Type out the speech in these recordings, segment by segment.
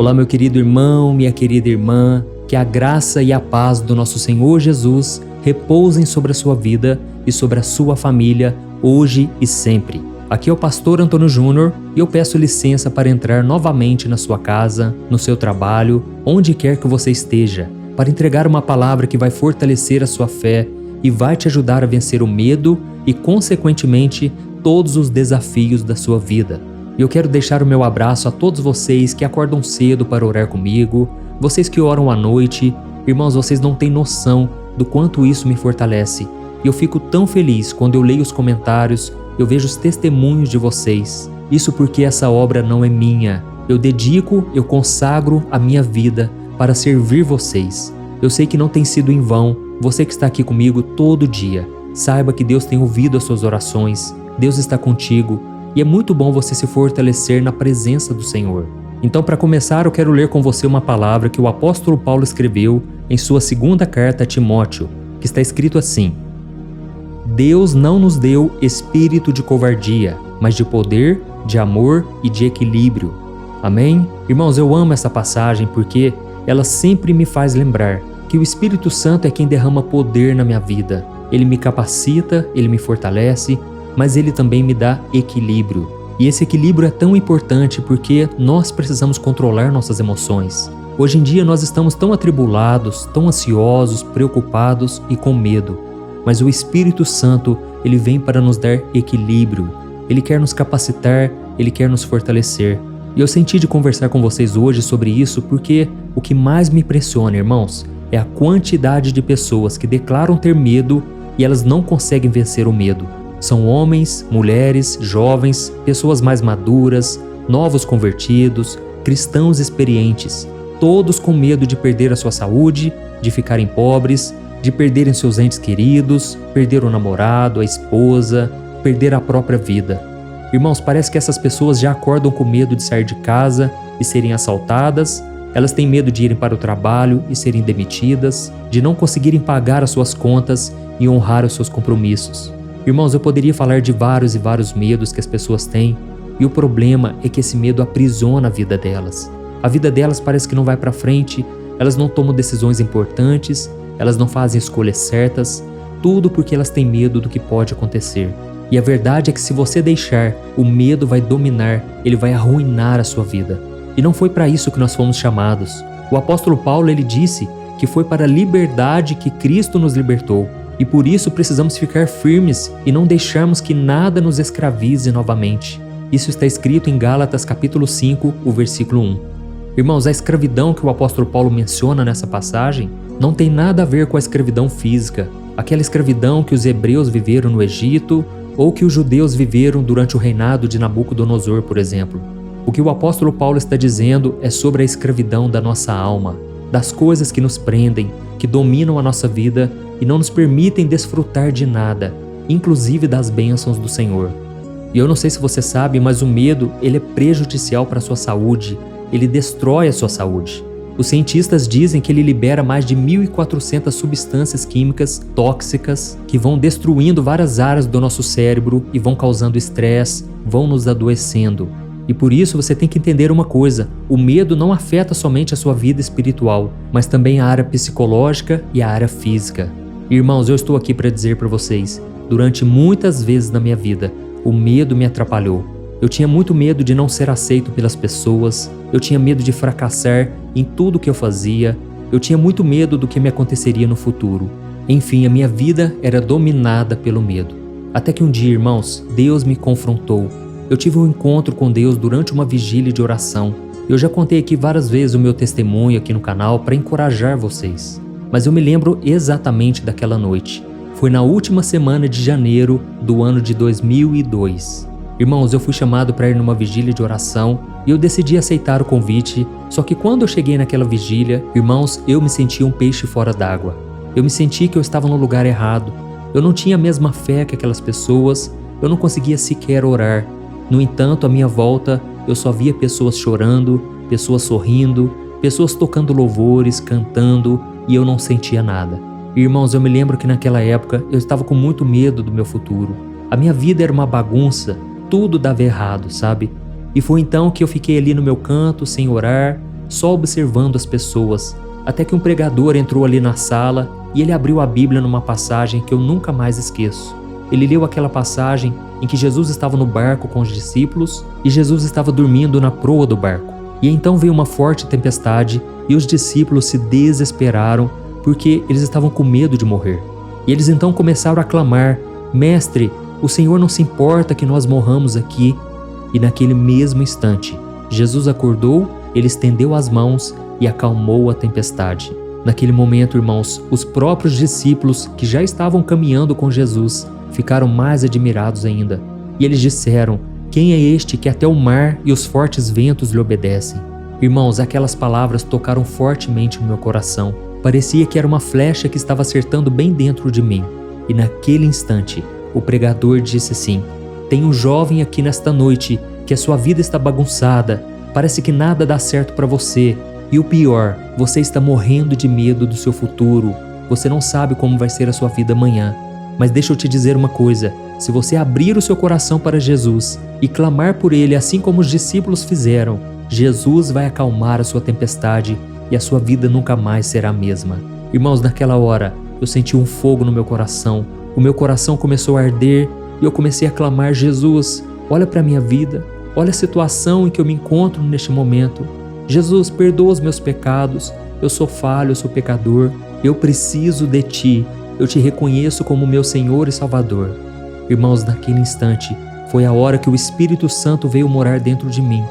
Olá, meu querido irmão, minha querida irmã, que a graça e a paz do nosso Senhor Jesus repousem sobre a sua vida e sobre a sua família, hoje e sempre. Aqui é o pastor Antônio Júnior e eu peço licença para entrar novamente na sua casa, no seu trabalho, onde quer que você esteja, para entregar uma palavra que vai fortalecer a sua fé e vai te ajudar a vencer o medo e, consequentemente, todos os desafios da sua vida. E eu quero deixar o meu abraço a todos vocês que acordam cedo para orar comigo, vocês que oram à noite. Irmãos, vocês não têm noção do quanto isso me fortalece. E eu fico tão feliz quando eu leio os comentários, eu vejo os testemunhos de vocês. Isso porque essa obra não é minha. Eu dedico, eu consagro a minha vida para servir vocês. Eu sei que não tem sido em vão, você que está aqui comigo todo dia. Saiba que Deus tem ouvido as suas orações, Deus está contigo e é muito bom você se fortalecer na presença do Senhor. Então, para começar, eu quero ler com você uma palavra que o apóstolo Paulo escreveu em sua segunda carta a Timóteo, que está escrito assim: Deus não nos deu espírito de covardia, mas de poder, de amor e de equilíbrio. Amém? Irmãos, eu amo essa passagem porque ela sempre me faz lembrar que o Espírito Santo é quem derrama poder na minha vida. Ele me capacita, ele me fortalece, mas ele também me dá equilíbrio. E esse equilíbrio é tão importante porque nós precisamos controlar nossas emoções. Hoje em dia nós estamos tão atribulados, tão ansiosos, preocupados e com medo. Mas o Espírito Santo, ele vem para nos dar equilíbrio. Ele quer nos capacitar, ele quer nos fortalecer. E eu senti de conversar com vocês hoje sobre isso porque o que mais me impressiona, irmãos, é a quantidade de pessoas que declaram ter medo e elas não conseguem vencer o medo. São homens, mulheres, jovens, pessoas mais maduras, novos convertidos, cristãos experientes, todos com medo de perder a sua saúde, de ficarem pobres, de perderem seus entes queridos, perder o namorado, a esposa, perder a própria vida. Irmãos, parece que essas pessoas já acordam com medo de sair de casa e serem assaltadas, elas têm medo de irem para o trabalho e serem demitidas, de não conseguirem pagar as suas contas e honrar os seus compromissos. Irmãos, eu poderia falar de vários e vários medos que as pessoas têm, e o problema é que esse medo aprisiona a vida delas. A vida delas parece que não vai para frente, elas não tomam decisões importantes, elas não fazem escolhas certas, tudo porque elas têm medo do que pode acontecer. E a verdade é que se você deixar, o medo vai dominar, ele vai arruinar a sua vida. E não foi para isso que nós fomos chamados. O apóstolo Paulo, ele disse que foi para a liberdade que Cristo nos libertou. E por isso precisamos ficar firmes e não deixarmos que nada nos escravize novamente. Isso está escrito em Gálatas capítulo 5, o versículo 1. Irmãos, a escravidão que o apóstolo Paulo menciona nessa passagem não tem nada a ver com a escravidão física, aquela escravidão que os hebreus viveram no Egito ou que os judeus viveram durante o reinado de Nabucodonosor, por exemplo. O que o apóstolo Paulo está dizendo é sobre a escravidão da nossa alma, das coisas que nos prendem, que dominam a nossa vida e não nos permitem desfrutar de nada, inclusive das bênçãos do Senhor. E eu não sei se você sabe, mas o medo, ele é prejudicial para a sua saúde, ele destrói a sua saúde. Os cientistas dizem que ele libera mais de 1.400 substâncias químicas tóxicas que vão destruindo várias áreas do nosso cérebro e vão causando estresse, vão nos adoecendo. E por isso você tem que entender uma coisa: o medo não afeta somente a sua vida espiritual, mas também a área psicológica e a área física. Irmãos, eu estou aqui para dizer para vocês, durante muitas vezes na minha vida, o medo me atrapalhou. Eu tinha muito medo de não ser aceito pelas pessoas, eu tinha medo de fracassar em tudo que eu fazia, eu tinha muito medo do que me aconteceria no futuro. Enfim, a minha vida era dominada pelo medo. Até que um dia, irmãos, Deus me confrontou. Eu tive um encontro com Deus durante uma vigília de oração. Eu já contei aqui várias vezes o meu testemunho aqui no canal para encorajar vocês. Mas eu me lembro exatamente daquela noite. Foi na última semana de janeiro do ano de 2002. Irmãos, eu fui chamado para ir numa vigília de oração e eu decidi aceitar o convite, só que quando eu cheguei naquela vigília, irmãos, eu me senti um peixe fora d'água. Eu me senti que eu estava no lugar errado. Eu não tinha a mesma fé que aquelas pessoas, eu não conseguia sequer orar. No entanto, à minha volta, eu só via pessoas chorando, pessoas sorrindo, pessoas tocando louvores, cantando, e eu não sentia nada. Irmãos, eu me lembro que naquela época eu estava com muito medo do meu futuro. A minha vida era uma bagunça, tudo dava errado, sabe? E foi então que eu fiquei ali no meu canto, sem orar, só observando as pessoas, até que um pregador entrou ali na sala e ele abriu a Bíblia numa passagem que eu nunca mais esqueço. Ele leu aquela passagem em que Jesus estava no barco com os discípulos e Jesus estava dormindo na proa do barco. E então veio uma forte tempestade e os discípulos se desesperaram porque eles estavam com medo de morrer. E eles então começaram a clamar: Mestre, o Senhor não se importa que nós morramos aqui. E naquele mesmo instante, Jesus acordou, ele estendeu as mãos e acalmou a tempestade. Naquele momento, irmãos, os próprios discípulos que já estavam caminhando com Jesus ficaram mais admirados ainda. E eles disseram: quem é este que até o mar e os fortes ventos lhe obedecem? Irmãos, aquelas palavras tocaram fortemente no meu coração. Parecia que era uma flecha que estava acertando bem dentro de mim. E naquele instante, o pregador disse assim: tem um jovem aqui nesta noite que a sua vida está bagunçada, parece que nada dá certo para você. E o pior, você está morrendo de medo do seu futuro. Você não sabe como vai ser a sua vida amanhã. Mas deixa eu te dizer uma coisa: se você abrir o seu coração para Jesus e clamar por Ele assim como os discípulos fizeram, Jesus vai acalmar a sua tempestade e a sua vida nunca mais será a mesma. Irmãos, naquela hora, eu senti um fogo no meu coração. O meu coração começou a arder e eu comecei a clamar: Jesus, olha para a minha vida, olha a situação em que eu me encontro neste momento. Jesus, perdoa os meus pecados, eu sou falho, eu sou pecador, eu preciso de Ti, eu Te reconheço como meu Senhor e Salvador. Irmãos, naquele instante, foi a hora que o Espírito Santo veio morar dentro de mim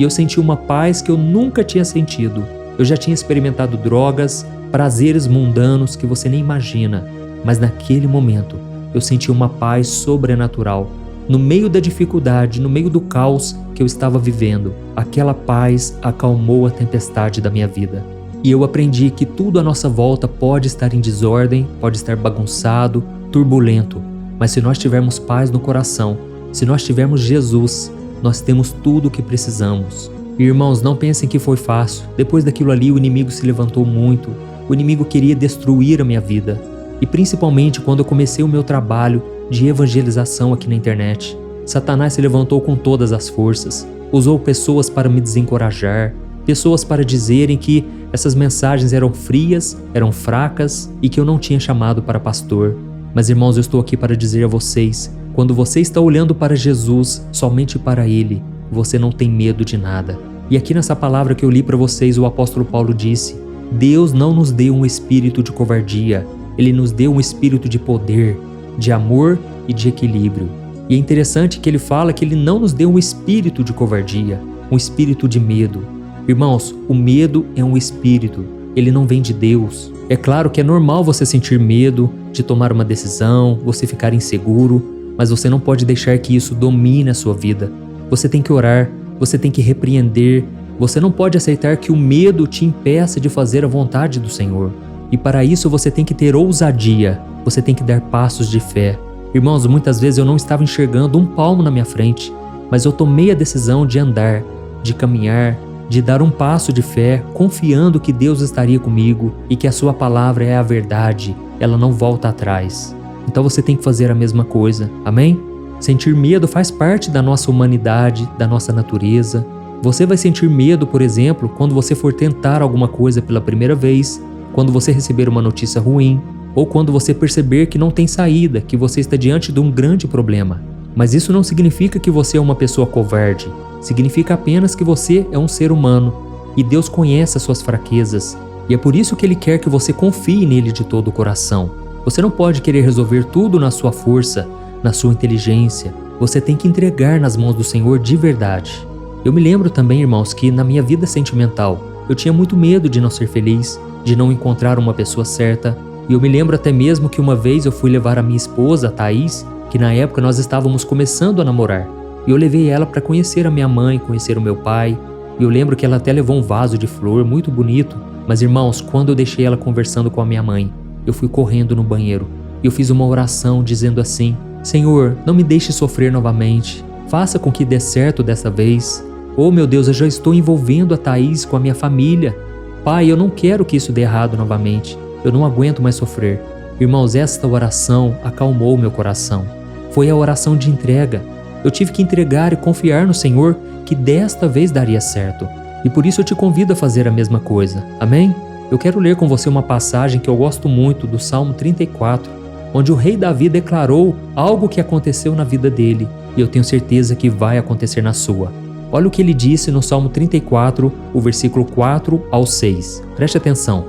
e eu senti uma paz que eu nunca tinha sentido. Eu já tinha experimentado drogas, prazeres mundanos que você nem imagina, mas naquele momento eu senti uma paz sobrenatural. No meio da dificuldade, no meio do caos que eu estava vivendo, aquela paz acalmou a tempestade da minha vida. E eu aprendi que tudo à nossa volta pode estar em desordem, pode estar bagunçado, turbulento, mas se nós tivermos paz no coração, se nós tivermos Jesus, nós temos tudo o que precisamos. E, irmãos, não pensem que foi fácil. Depois daquilo ali, o inimigo se levantou muito. O inimigo queria destruir a minha vida. E principalmente quando eu comecei o meu trabalho de evangelização aqui na internet. Satanás se levantou com todas as forças. Usou pessoas para me desencorajar, pessoas para dizerem que essas mensagens eram frias, eram fracas e que eu não tinha chamado para pastor. Mas, irmãos, eu estou aqui para dizer a vocês: quando você está olhando para Jesus, somente para Ele, você não tem medo de nada. E aqui nessa palavra que eu li para vocês, o apóstolo Paulo disse: Deus não nos deu um espírito de covardia, Ele nos deu um espírito de poder, de amor e de equilíbrio. E é interessante que ele fala que Ele não nos deu um espírito de covardia, um espírito de medo. Irmãos, o medo é um espírito, ele não vem de Deus. É claro que é normal você sentir medo de tomar uma decisão, você ficar inseguro, mas você não pode deixar que isso domine a sua vida. Você tem que orar, você tem que repreender, você não pode aceitar que o medo te impeça de fazer a vontade do Senhor. E para isso você tem que ter ousadia, você tem que dar passos de fé. Irmãos, muitas vezes eu não estava enxergando um palmo na minha frente, mas eu tomei a decisão de andar, de caminhar, de dar um passo de fé, confiando que Deus estaria comigo e que a sua palavra é a verdade, ela não volta atrás. Então você tem que fazer a mesma coisa, amém? Sentir medo faz parte da nossa humanidade, da nossa natureza. Você vai sentir medo, por exemplo, quando você for tentar alguma coisa pela primeira vez, quando você receber uma notícia ruim, ou quando você perceber que não tem saída, que você está diante de um grande problema. Mas isso não significa que você é uma pessoa covarde. Significa apenas que você é um ser humano e Deus conhece as suas fraquezas. E é por isso que Ele quer que você confie nele de todo o coração. Você não pode querer resolver tudo na sua força, na sua inteligência. Você tem que entregar nas mãos do Senhor de verdade. Eu me lembro também, irmãos, que na minha vida sentimental, eu tinha muito medo de não ser feliz, de não encontrar uma pessoa certa. E eu me lembro até mesmo que uma vez eu fui levar a minha esposa, a Thaís, que na época nós estávamos começando a namorar. E eu levei ela para conhecer a minha mãe, conhecer o meu pai. E eu lembro que ela até levou um vaso de flor muito bonito. Mas, irmãos, quando eu deixei ela conversando com a minha mãe, eu fui correndo no banheiro. E eu fiz uma oração dizendo assim: Senhor, não me deixe sofrer novamente. Faça com que dê certo dessa vez. Oh, meu Deus, eu já estou envolvendo a Thaís com a minha família. Pai, eu não quero que isso dê errado novamente. Eu não aguento mais sofrer. Irmãos, esta oração acalmou meu coração. Foi a oração de entrega. Eu tive que entregar e confiar no Senhor que desta vez daria certo. e por isso eu te convido a fazer a mesma coisa. Amém? Eu quero ler com você uma passagem que eu gosto muito do Salmo 34, onde o rei Davi declarou algo que aconteceu na vida dele, e eu tenho certeza que vai acontecer na sua. Olha o que ele disse no Salmo 34, o versículo 4 ao 6. Preste atenção.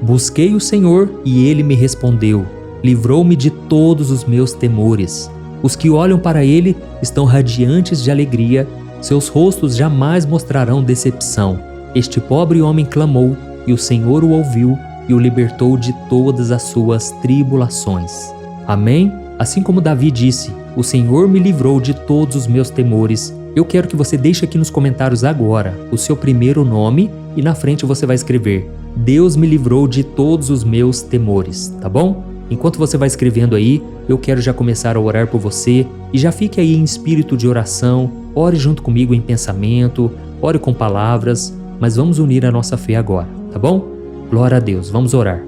Busquei o Senhor e Ele me respondeu, livrou-me de todos os meus temores. Os que olham para Ele estão radiantes de alegria, seus rostos jamais mostrarão decepção. Este pobre homem clamou, e o Senhor o ouviu e o libertou de todas as suas tribulações. Amém? Assim como Davi disse, o Senhor me livrou de todos os meus temores. Eu quero que você deixe aqui nos comentários agora o seu primeiro nome e na frente você vai escrever: Deus me livrou de todos os meus temores, tá bom? Enquanto você vai escrevendo aí, eu quero já começar a orar por você e já fique aí em espírito de oração, ore junto comigo em pensamento, ore com palavras, mas vamos unir a nossa fé agora, tá bom? Glória a Deus, vamos orar.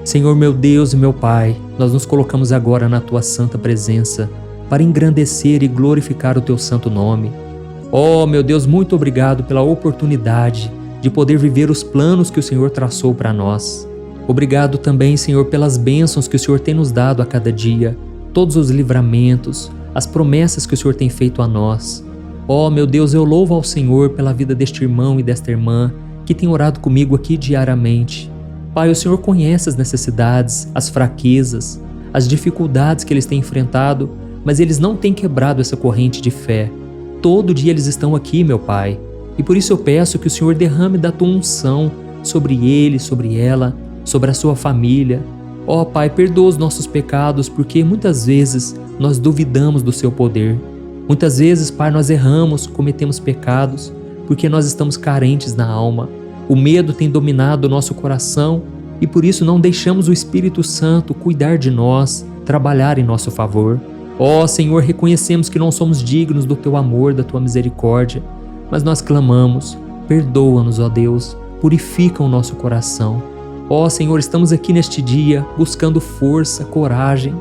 Senhor meu Deus e meu Pai, nós nos colocamos agora na Tua santa presença para engrandecer e glorificar o Teu santo nome. Oh, meu Deus, muito obrigado pela oportunidade de poder viver os planos que o Senhor traçou para nós. Obrigado também, Senhor, pelas bênçãos que o Senhor tem nos dado a cada dia, todos os livramentos, as promessas que o Senhor tem feito a nós. Oh, meu Deus, eu louvo ao Senhor pela vida deste irmão e desta irmã que tem orado comigo aqui diariamente. Pai, o Senhor conhece as necessidades, as fraquezas, as dificuldades que eles têm enfrentado, mas eles não têm quebrado essa corrente de fé. Todo dia eles estão aqui, meu Pai, e por isso eu peço que o Senhor derrame da Tua unção sobre ele, sobre ela, sobre a sua família. Ó Pai, perdoa os nossos pecados, porque muitas vezes nós duvidamos do Seu poder. Muitas vezes, Pai, nós erramos, cometemos pecados, porque nós estamos carentes na alma. O medo tem dominado o nosso coração e por isso não deixamos o Espírito Santo cuidar de nós, trabalhar em nosso favor. Ó Senhor, reconhecemos que não somos dignos do Teu amor, da Tua misericórdia, mas nós clamamos, perdoa-nos, ó Deus, purifica o nosso coração. Ó Senhor, estamos aqui neste dia buscando força, coragem.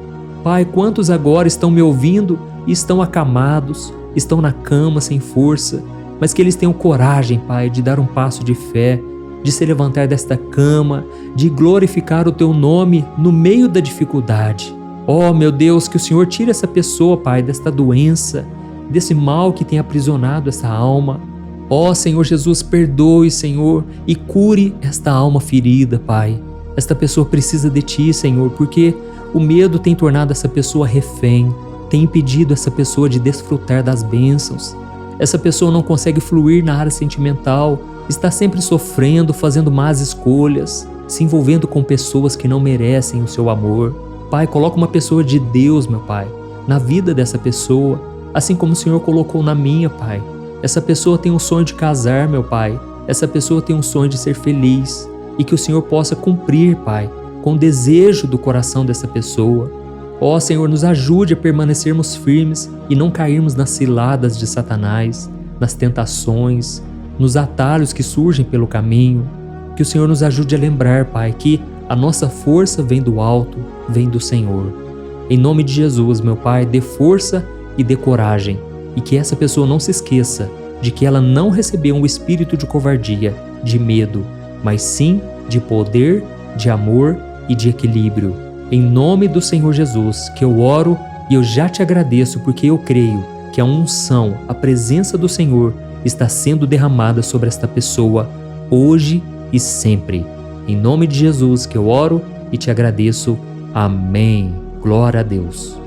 Pai, quantos agora estão me ouvindo e estão acamados, estão na cama sem força, mas que eles tenham coragem, Pai, de dar um passo de fé, de se levantar desta cama, de glorificar o Teu nome no meio da dificuldade. Oh, meu Deus, que o Senhor tire essa pessoa, Pai, desta doença, desse mal que tem aprisionado essa alma. Oh, Senhor Jesus, perdoe, Senhor, e cure esta alma ferida, Pai. Esta pessoa precisa de Ti, Senhor, porque o medo tem tornado essa pessoa refém, tem impedido essa pessoa de desfrutar das bênçãos. Essa pessoa não consegue fluir na área sentimental, está sempre sofrendo, fazendo más escolhas, se envolvendo com pessoas que não merecem o Seu amor. Pai, coloca uma pessoa de Deus, meu Pai, na vida dessa pessoa, assim como o Senhor colocou na minha, Pai. Essa pessoa tem um sonho de casar, meu Pai. Essa pessoa tem um sonho de ser feliz e que o Senhor possa cumprir, Pai, com o desejo do coração dessa pessoa. Ó Senhor, nos ajude a permanecermos firmes e não cairmos nas ciladas de Satanás, nas tentações, nos atalhos que surgem pelo caminho. Que o Senhor nos ajude a lembrar, Pai, que a nossa força vem do alto, vem do Senhor. Em nome de Jesus, meu Pai, dê força e dê coragem, e que essa pessoa não se esqueça de que ela não recebeu um espírito de covardia, de medo, mas sim de poder, de amor e de equilíbrio. Em nome do Senhor Jesus, que eu oro e eu já te agradeço porque eu creio que a unção, a presença do Senhor está sendo derramada sobre esta pessoa, hoje e sempre. Em nome de Jesus que eu oro e te agradeço. Amém. Glória a Deus.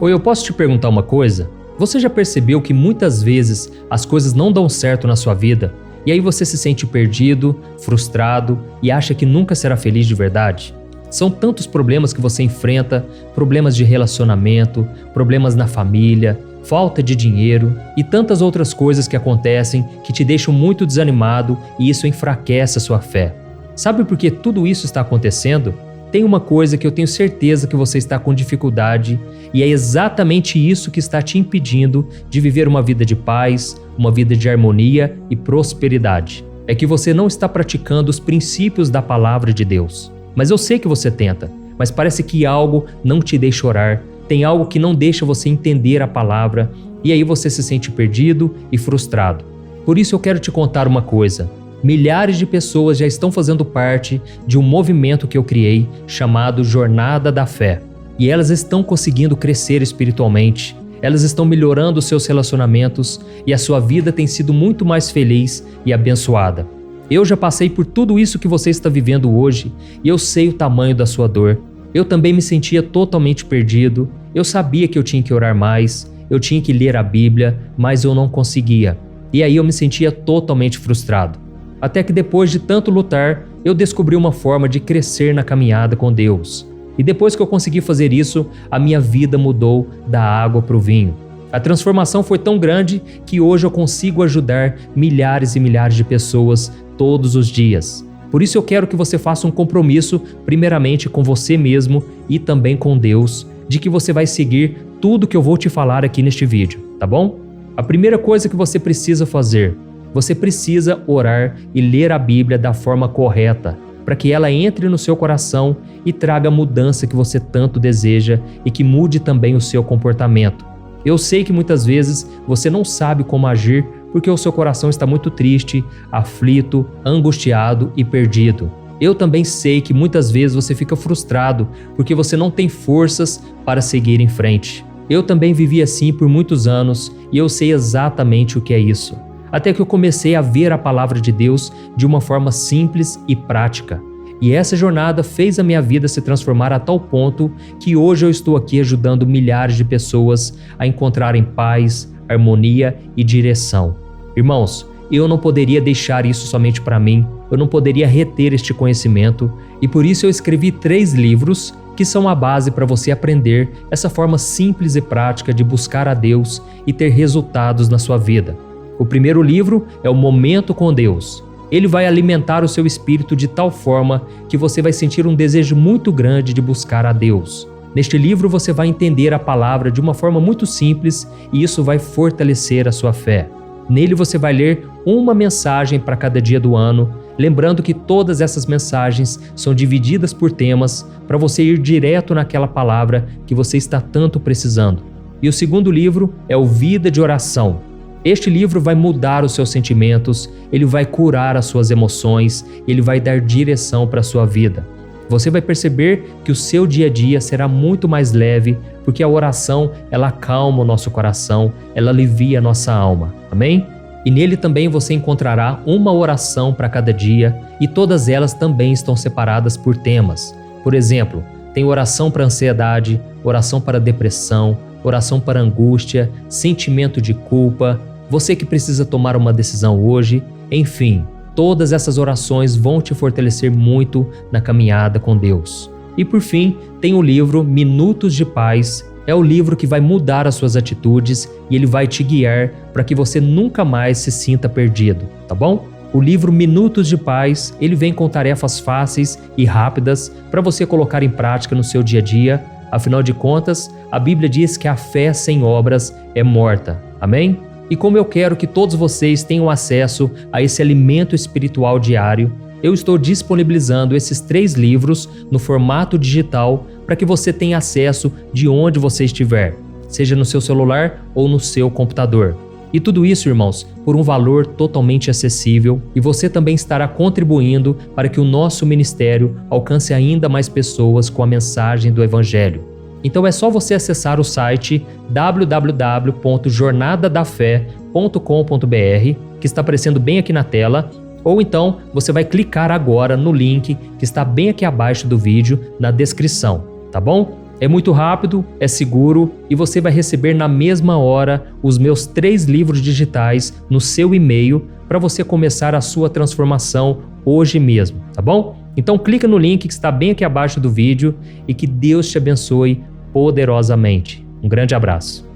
Oi, eu posso te perguntar uma coisa? Você já percebeu que muitas vezes as coisas não dão certo na sua vida e aí você se sente perdido, frustrado e acha que nunca será feliz de verdade? São tantos problemas que você enfrenta, problemas de relacionamento, problemas na família, falta de dinheiro e tantas outras coisas que acontecem que te deixam muito desanimado e isso enfraquece a sua fé. Sabe por que tudo isso está acontecendo? Tem uma coisa que eu tenho certeza que você está com dificuldade e é exatamente isso que está te impedindo de viver uma vida de paz, uma vida de harmonia e prosperidade. É que você não está praticando os princípios da palavra de Deus. Mas eu sei que você tenta, mas parece que algo não te deixa orar, tem algo que não deixa você entender a palavra e aí você se sente perdido e frustrado. Por isso eu quero te contar uma coisa. Milhares de pessoas já estão fazendo parte de um movimento que eu criei chamado Jornada da Fé. E elas estão conseguindo crescer espiritualmente. Elas estão melhorando seus relacionamentos e a sua vida tem sido muito mais feliz e abençoada. Eu já passei por tudo isso que você está vivendo hoje e eu sei o tamanho da sua dor. Eu também me sentia totalmente perdido. Eu sabia que eu tinha que orar mais, eu tinha que ler a Bíblia, mas eu não conseguia. E aí eu me sentia totalmente frustrado. Até que depois de tanto lutar, eu descobri uma forma de crescer na caminhada com Deus. E depois que eu consegui fazer isso, a minha vida mudou da água para o vinho. A transformação foi tão grande que hoje eu consigo ajudar milhares e milhares de pessoas todos os dias. Por isso eu quero que você faça um compromisso, primeiramente com você mesmo e também com Deus, de que você vai seguir tudo que eu vou te falar aqui neste vídeo, tá bom? A primeira coisa que você precisa fazer, você precisa orar e ler a Bíblia da forma correta, para que ela entre no seu coração e traga a mudança que você tanto deseja e que mude também o seu comportamento. Eu sei que muitas vezes você não sabe como agir porque o seu coração está muito triste, aflito, angustiado e perdido. Eu também sei que muitas vezes você fica frustrado porque você não tem forças para seguir em frente. Eu também vivi assim por muitos anos e eu sei exatamente o que é isso. Até que eu comecei a ver a palavra de Deus de uma forma simples e prática. E essa jornada fez a minha vida se transformar a tal ponto que hoje eu estou aqui ajudando milhares de pessoas a encontrarem paz, harmonia e direção. Irmãos, eu não poderia deixar isso somente para mim, eu não poderia reter este conhecimento e por isso eu escrevi 3 livros que são a base para você aprender essa forma simples e prática de buscar a Deus e ter resultados na sua vida. O primeiro livro é o Momento com Deus. Ele vai alimentar o seu espírito de tal forma que você vai sentir um desejo muito grande de buscar a Deus. Neste livro você vai entender a palavra de uma forma muito simples e isso vai fortalecer a sua fé. Nele você vai ler uma mensagem para cada dia do ano, lembrando que todas essas mensagens são divididas por temas para você ir direto naquela palavra que você está tanto precisando. E o segundo livro é o Vida de Oração. Este livro vai mudar os seus sentimentos, ele vai curar as suas emoções, ele vai dar direção para a sua vida. Você vai perceber que o seu dia a dia será muito mais leve, porque a oração, ela acalma o nosso coração, ela alivia a nossa alma. Amém? E nele também você encontrará uma oração para cada dia e todas elas também estão separadas por temas. Por exemplo, tem oração para ansiedade, oração para depressão, oração para angústia, sentimento de culpa, você que precisa tomar uma decisão hoje, enfim, todas essas orações vão te fortalecer muito na caminhada com Deus. E por fim, tem o livro Minutos de Paz. É o livro que vai mudar as suas atitudes e ele vai te guiar para que você nunca mais se sinta perdido, tá bom? O livro Minutos de Paz, ele vem com tarefas fáceis e rápidas para você colocar em prática no seu dia a dia. Afinal de contas, a Bíblia diz que a fé sem obras é morta. Amém? E como eu quero que todos vocês tenham acesso a esse alimento espiritual diário, eu estou disponibilizando esses 3 livros no formato digital para que você tenha acesso de onde você estiver, seja no seu celular ou no seu computador. E tudo isso, irmãos, por um valor totalmente acessível e você também estará contribuindo para que o nosso ministério alcance ainda mais pessoas com a mensagem do Evangelho. Então é só você acessar o site www.jornadadafé.com.br, que está aparecendo bem aqui na tela, ou então você vai clicar agora no link que está bem aqui abaixo do vídeo, na descrição, tá bom? É muito rápido, é seguro e você vai receber na mesma hora os meus 3 livros digitais no seu e-mail para você começar a sua transformação hoje mesmo, tá bom? Então clica no link que está bem aqui abaixo do vídeo e que Deus te abençoe poderosamente. Um grande abraço.